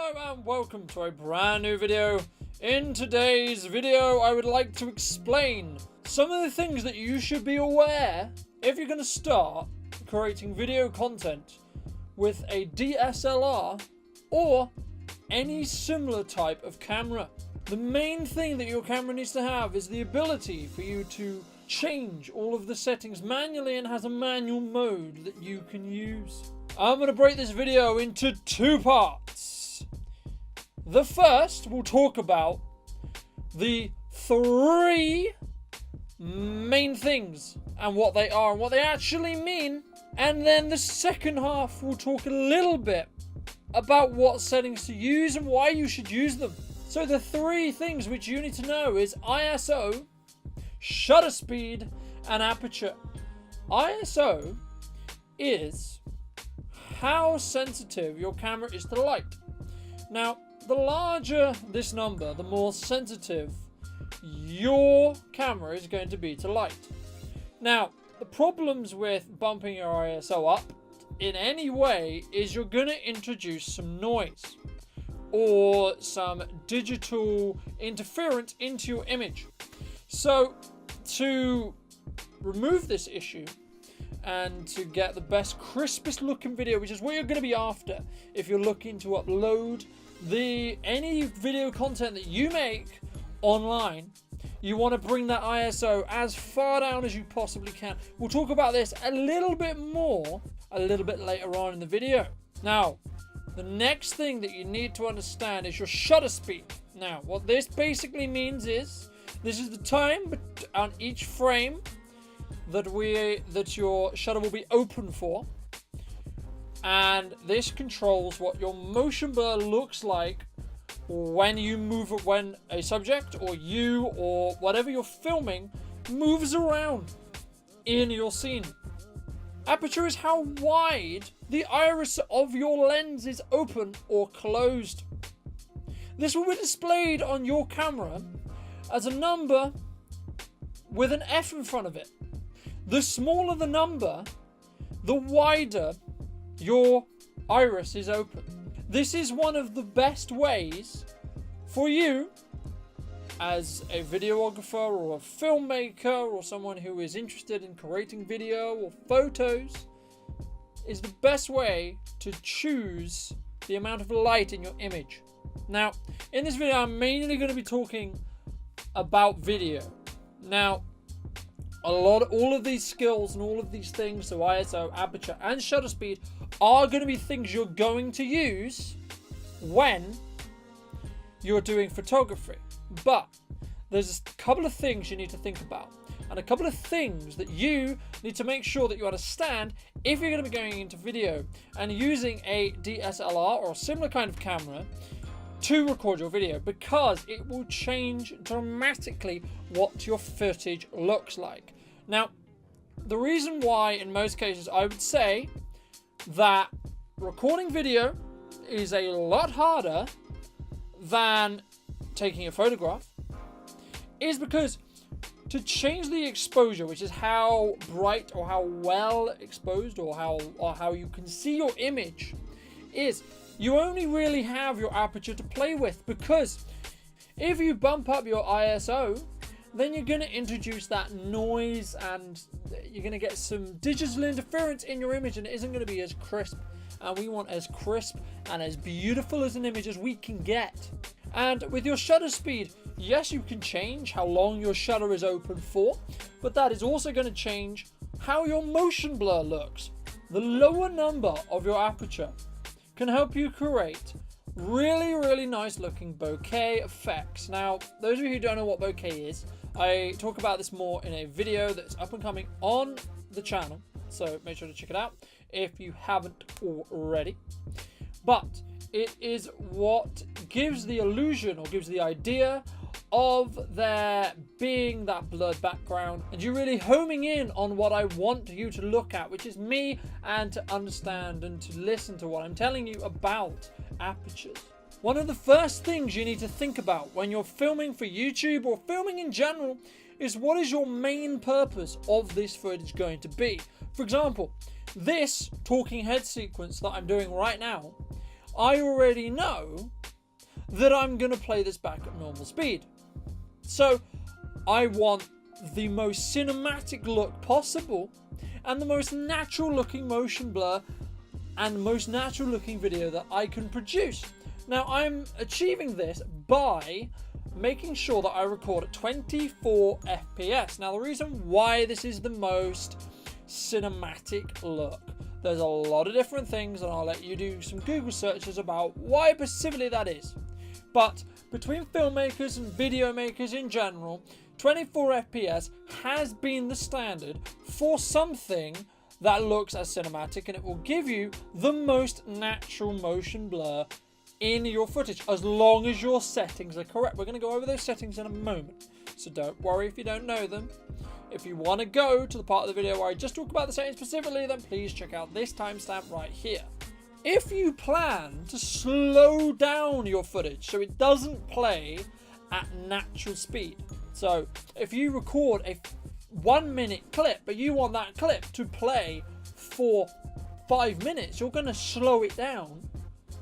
Hello and welcome to a brand new video. In today's video I would like to explain some of the things that you should be aware if you're going to start creating video content with a DSLR or any similar type of camera. The main thing that your camera needs to have is the ability for you to change all of the settings manually and has a manual mode that you can use. I'm going to break this video into two parts. The first will talk about the three main things and what they are and what they actually mean. And then the second half will talk a little bit about what settings to use and why you should use them. So the three things which you need to know is ISO, shutter speed, and aperture. ISO is how sensitive your camera is to light. Now, the larger this number, the more sensitive your camera is going to be to light. Now, the problems with bumping your ISO up in any way is you're going to introduce some noise or some digital interference into your image. So, to remove this issue and to get the best, crispest looking video, which is what you're going to be after if you're looking to upload any video content that you make online, you want to bring that ISO as far down as you possibly can. We'll talk about this a little bit more a little bit later on in the video. Now, the next thing that you need to understand is your shutter speed. Now, what this basically means is this is the time on each frame that your shutter will be open for, and this controls what your motion blur looks like when you move it, when a subject or you or whatever you're filming moves around in your scene. Aperture is how wide the iris of your lens is open or closed. This will be displayed on your camera as a number with an F in front of it. The smaller the number, the wider your iris is open. This is one of the best ways for you as a videographer or a filmmaker or someone who is interested in creating video or photos, is the best way to choose the amount of light in your image. Now, in this video, I'm mainly going to be talking about video. Now, all of these skills and all of these things, so ISO, aperture, and shutter speed, are going to be things you're going to use when you're doing photography. But there's a couple of things you need to think about, and a couple of things that you need to make sure that you understand if you're going to be going into video and using a DSLR or a similar kind of camera to record your video, because it will change dramatically what your footage looks like. Now, the reason why in most cases I would say that recording video is a lot harder than taking a photograph is because to change the exposure, which is how bright or how well exposed or how you can see your image, is you only really have your aperture to play with, because if you bump up your ISO, then you're going to introduce that noise and you're going to get some digital interference in your image, and it isn't going to be as crisp. And we want as crisp and as beautiful as an image as we can get. And with your shutter speed, yes, you can change how long your shutter is open for, but that is also going to change how your motion blur looks. The lower number of your aperture can help you create really nice looking bokeh effects. Now, those of you who don't know what bokeh is, I talk about this more in a video that's up and coming on the channel, so make sure to check it out if you haven't already. But it is what gives the illusion or gives the idea of there being that blurred background, and you really homing in on what I want you to look at, which is me, and to understand and to listen to what I'm telling you about apertures. One of the first things you need to think about when you're filming for YouTube or filming in general is what is your main purpose of this footage going to be. For example, this talking head sequence that I'm doing right now, I already know that I'm going to play this back at normal speed. So I want the most cinematic look possible and the most natural looking motion blur and most natural looking video that I can produce. Now I'm achieving this by making sure that I record at 24 FPS. Now the reason why this is the most cinematic look, there's a lot of different things, and I'll let you do some Google searches about why specifically that is. But between filmmakers and video makers in general, 24 FPS has been the standard for something that looks as cinematic, and it will give you the most natural motion blur in your footage as long as your settings are correct. We're going to go over those settings in a moment, so don't worry if you don't know them. If you want to go to the part of the video where I just talk about the settings specifically, then please check out this timestamp right here. If you plan to slow down your footage so it doesn't play at natural speed, so if you record a 1 minute clip but you want that clip to play for 5 minutes, you're going to slow it down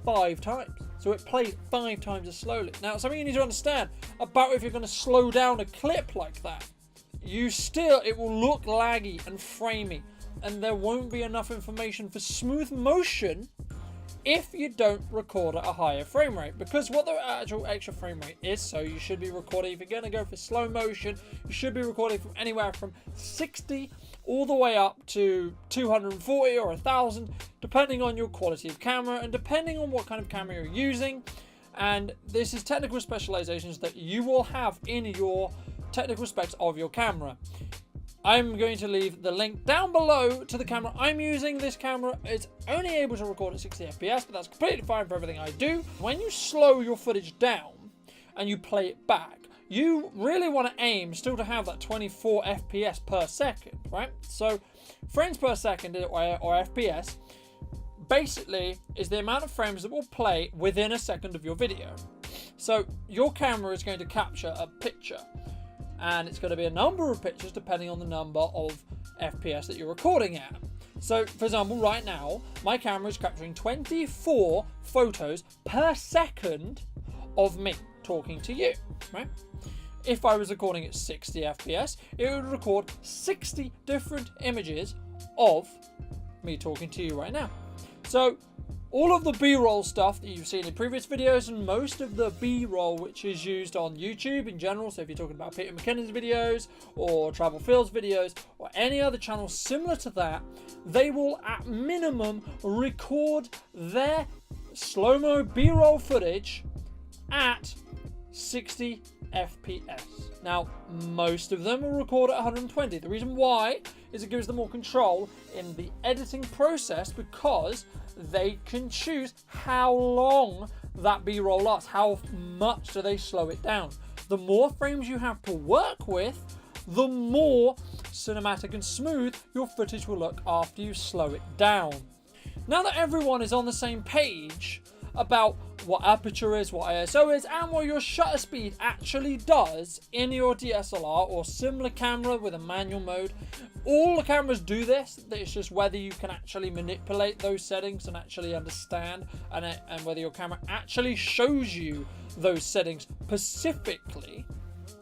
5 times. So it plays 5 times as slowly. Now, something you need to understand about if you're going to slow down a clip like that, it will look laggy and framey, and there won't be enough information for smooth motion if you don't record at a higher frame rate. Because what the actual extra frame rate is, so you should be recording, if you're going to go for slow motion, you should be recording from anywhere from 60 all the way up to 240 or 1000, depending on your quality of camera and depending on what kind of camera you're using. And this is technical specializations that you will have in your technical specs of your camera. I'm going to leave the link down below to the camera I'm using. This camera is only able to record at 60 FPS, but that's completely fine for everything I do. When you slow your footage down and you play it back, you really want to aim still to have that 24 FPS per second, right? So frames per second, or FPS, basically is the amount of frames that will play within a second of your video. So your camera is going to capture a picture, and it's going to be a number of pictures depending on the number of FPS that you're recording at. So, for example, right now, my camera is capturing 24 photos per second of me talking to you, right? If I was recording at 60 FPS, it would record 60 different images of me talking to you right now. So, all of the B-roll stuff that you've seen in previous videos, and most of the B-roll which is used on YouTube in general, so if you're talking about Peter McKinnon's videos or Travel Fields videos or any other channel similar to that, they will at minimum record their slow-mo B-roll footage at 60 FPS. Now, most of them will record at 120. The reason why is it gives them more control in the editing process, because they can choose how long that B-roll lasts, how much do they slow it down. The more frames you have to work with, the more cinematic and smooth your footage will look after you slow it down. Now that everyone is on the same page about what aperture is, what ISO is, and what your shutter speed actually does in your DSLR or similar camera with a manual mode, all the cameras do this. It's just whether you can actually manipulate those settings and actually understand, and whether your camera actually shows you those settings specifically.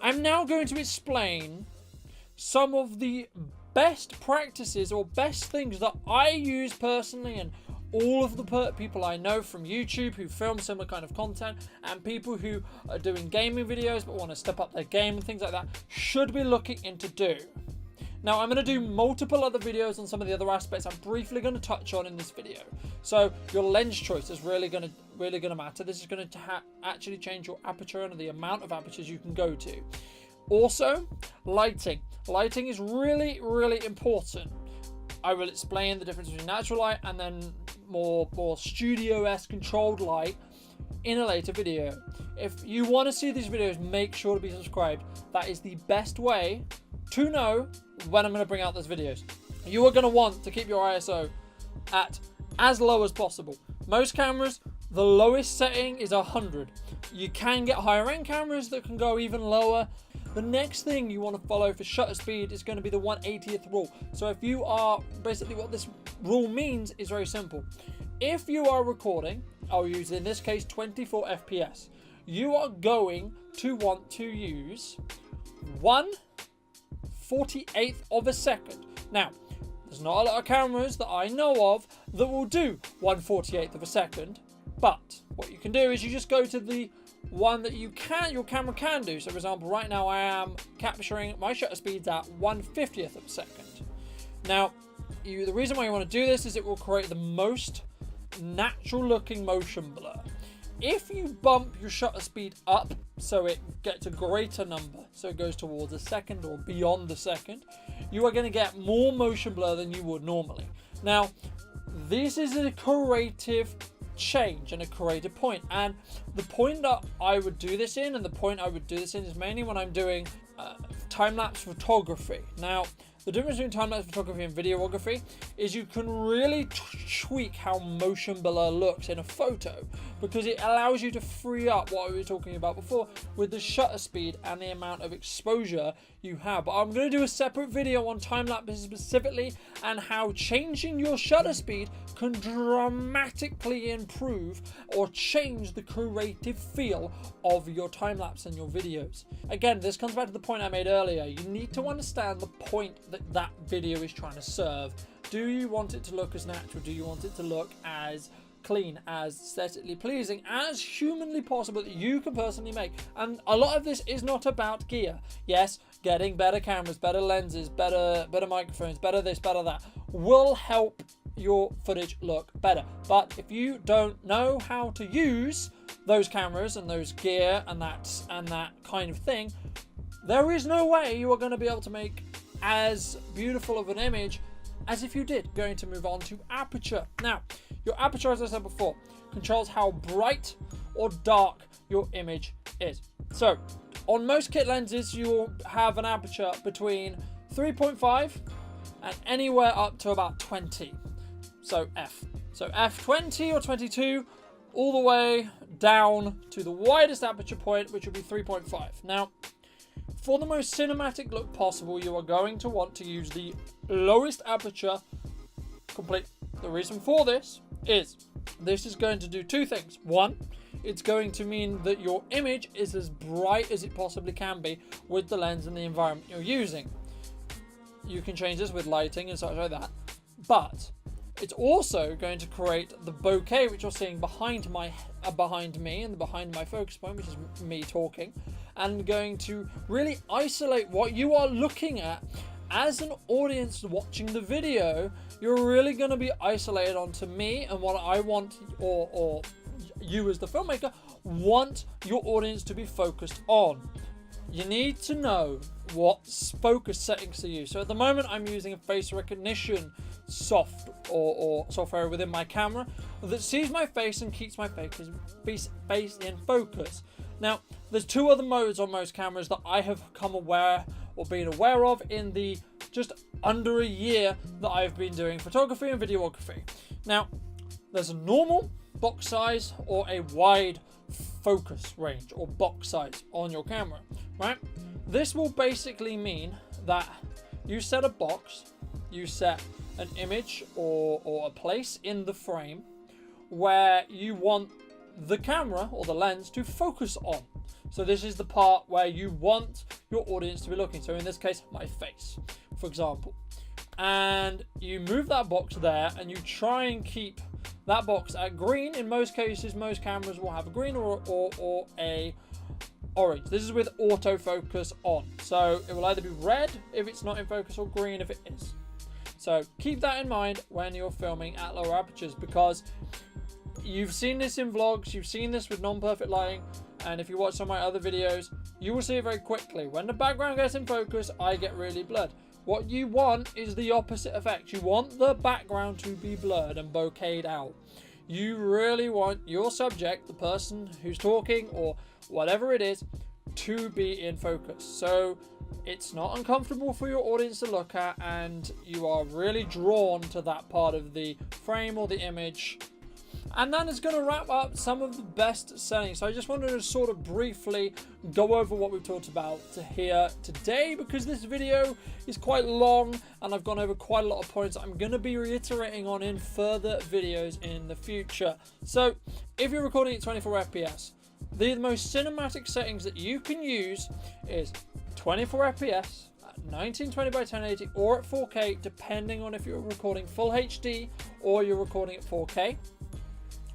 I'm now going to explain some of the best practices or best things that I use personally, and all of the people I know from YouTube who film similar kind of content, and people who are doing gaming videos but want to step up their game and things like that, should be looking into do. Now, I'm going to do multiple other videos on some of the other aspects I'm briefly going to touch on in this video. So your lens choice is really going to matter. This is going to actually change your aperture and the amount of apertures you can go to. Also, lighting. Lighting is really, really important. I will explain the difference between natural light and then more studio-esque controlled light in a later video. If you want to see these videos, make sure to be subscribed. That is the best way to know when I'm going to bring out those videos. You are going to want to keep your ISO at as low as possible. Most cameras, the lowest setting is 100. You can get higher end cameras that can go even lower. The next thing you want to follow for shutter speed is going to be the 1/80th rule. So if you are, basically what this rule means is very simple. If you are recording, I'll use in this case 24 FPS, you are going to want to use 1/48 of a second. Now, there's not a lot of cameras that I know of that will do 1/48 of a second, but what you can do is you just go to the one that your camera can do. So for example, right now I am capturing my shutter speeds at 1/50th of a second. Now, the reason why you want to do this is it will create the most natural looking motion blur. If you bump your shutter speed up so it gets a greater number, so it goes towards a second or beyond the second, you are going to get more motion blur than you would normally. Now, this is a creative change and a creative point, and the point that I would do this in, is mainly when I'm doing time-lapse photography. Now, the difference between time-lapse photography and videography is you can really tweak how motion blur looks in a photo, because it allows you to free up what we were talking about before with the shutter speed and the amount of exposure you have. But I'm going to do a separate video on time-lapse specifically and how changing your shutter speed can dramatically improve or change the creative feel of your time-lapse and your videos. Again, this comes back to the point I made earlier. You need to understand the point that video is trying to serve. Do you want it to look as natural? Do you want it to look as clean, as aesthetically pleasing, as humanly possible that you can personally make? And a lot of this is not about gear. Yes, getting better cameras, better lenses, better microphones, better this, better that will help your footage look better. But if you don't know how to use those cameras and those gear and that kind of thing, there is no way you are going to be able to make as beautiful of an image as if you did. Going to move on to aperture. Now, your aperture, as I said before, controls how bright or dark your image is. So, on most kit lenses, you'll have an aperture between 3.5 and anywhere up to about 20. So F. So F20 or 22, all the way down to the widest aperture point, which will be 3.5. Now, for the most cinematic look possible, you are going to want to use the lowest aperture complete. The reason for this is going to do two things. One, it's going to mean that your image is as bright as it possibly can be with the lens and the environment you're using. You can change this with lighting and such like that, but it's also going to create the bokeh, which you're seeing behind me and behind my focus point, which is me talking, and going to really isolate what you are looking at. As an audience watching the video, you're really going to be isolated onto me and what I want, or you as the filmmaker want your audience to be focused on. You need to know what focus settings to use. So at the moment, I'm using a face recognition software within my camera that sees my face and keeps my face in focus. Now, there's two other modes on most cameras that I have been aware of in the just under a year that I've been doing photography and videography. Now, there's a normal box size or a wide focus range or box size on your camera, right? This will basically mean that you set a box, you set an image or a place in the frame where you want the camera or the lens to focus on. So this is the part where you want your audience to be looking. So in this case, my face, for example. And you move that box there and you try and keep that box at green. In most cases, most cameras will have a green or a orange. This is with autofocus on. So it will either be red if it's not in focus or green if it is. So keep that in mind when you're filming at lower apertures, because you've seen this in vlogs, you've seen this with non-perfect lighting, and if you watch some of my other videos, you will see it very quickly. When the background gets in focus, I get really blurred. What you want is the opposite effect. You want the background to be blurred and bokeh'd out. You really want your subject, the person who's talking or whatever it is, to be in focus. So it's not uncomfortable for your audience to look at, and you are really drawn to that part of the frame or the image. And that is going to wrap up some of the best settings. So I just wanted to sort of briefly go over what we've talked about here today, because this video is quite long and I've gone over quite a lot of points I'm going to be reiterating on in further videos in the future. So if you're recording at 24 FPS, the most cinematic settings that you can use is 24 FPS at 1920 by 1080 or at 4K, depending on if you're recording full HD or you're recording at 4K.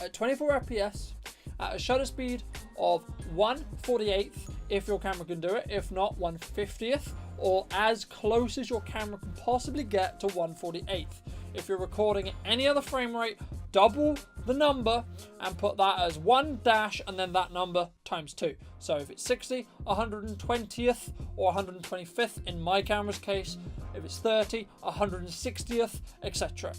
At 24 FPS at a shutter speed of 1/48th if your camera can do it, if not 1/50th, or as close as your camera can possibly get to 1/48th. If you're recording at any other frame rate, double the number and put that as 1 dash and then that number times 2. So if it's 60, 120th or 125th in my camera's case. If it's 30, 160th, etc.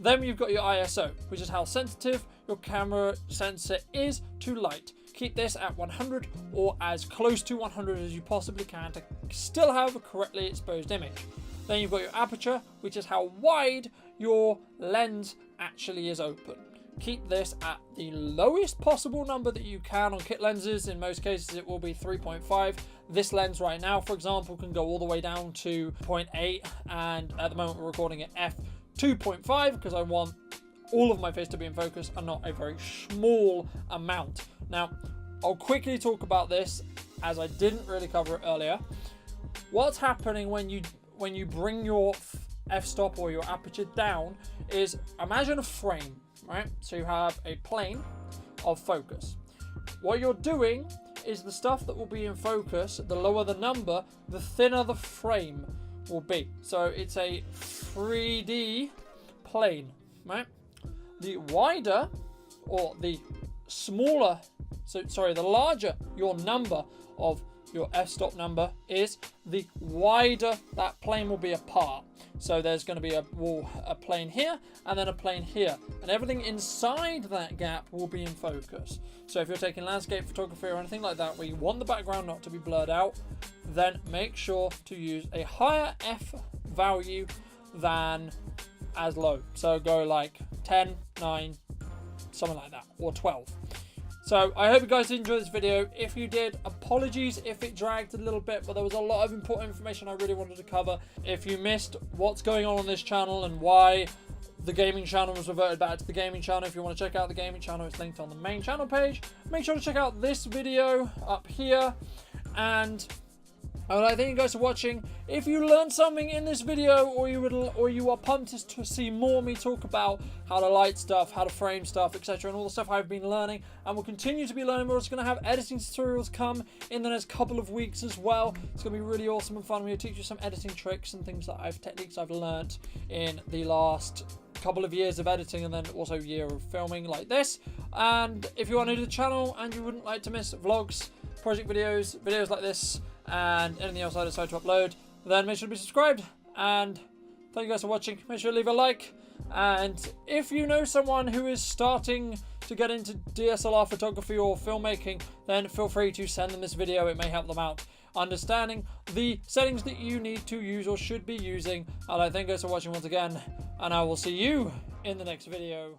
Then you've got your ISO, which is how sensitive your camera sensor is to light. Keep this at 100 or as close to 100 as you possibly can to still have a correctly exposed image. Then you've got your aperture, which is how wide your lens actually is open. Keep this at the lowest possible number that you can on kit lenses. In most cases it will be 3.5. This lens right now, for example, can go all the way down to 0.8, and at the moment we're recording at f2.5 because I want all of my face to be in focus and not a very small amount. Now, I'll quickly talk about this as I didn't really cover it earlier. What's happening when you bring your f-stop or your aperture down is, imagine a frame, right? So you have a plane of focus. What you're doing is the stuff that will be in focus, the lower the number, the thinner the frame will be. So it's a 3D plane, right? The wider or the smaller, the larger your number of your f-stop number is, the wider that plane will be apart. So there's going to be a plane here and then a plane here, and everything inside that gap will be in focus. So if you're taking landscape photography or anything like that where you want the background not to be blurred out, then make sure to use a higher f value than as low. So go like 10, 9, something like that, or 12. So I hope you guys enjoyed this video. If you did, apologies if it dragged a little bit, but there was a lot of important information I really wanted to cover. If you missed what's going on this channel and why the gaming channel was reverted back to the gaming channel, if you want to check out the gaming channel, it's linked on the main channel page. Make sure to check out this video up here, and I would like to thank you guys for watching. If you learned something in this video, or you are pumped to see more of me talk about how to light stuff, how to frame stuff, etc., and all the stuff I've been learning and will continue to be learning, we're just going to have editing tutorials come in the next couple of weeks as well. It's going to be really awesome and fun. I'm going to teach you some editing tricks and things techniques I've learned in the last couple of years of editing, and then also a year of filming like this. And if you are new to the channel and you wouldn't like to miss vlogs, project videos like this, and anything else I decide to upload, then make sure to be subscribed. And thank you guys for watching. Make sure to leave a like, and if you know someone who is starting to get into DSLR photography or filmmaking, then feel free to send them this video. It may help them out understanding the settings that you need to use or should be using. And I thank you guys for watching once again, and I will see you in the next video.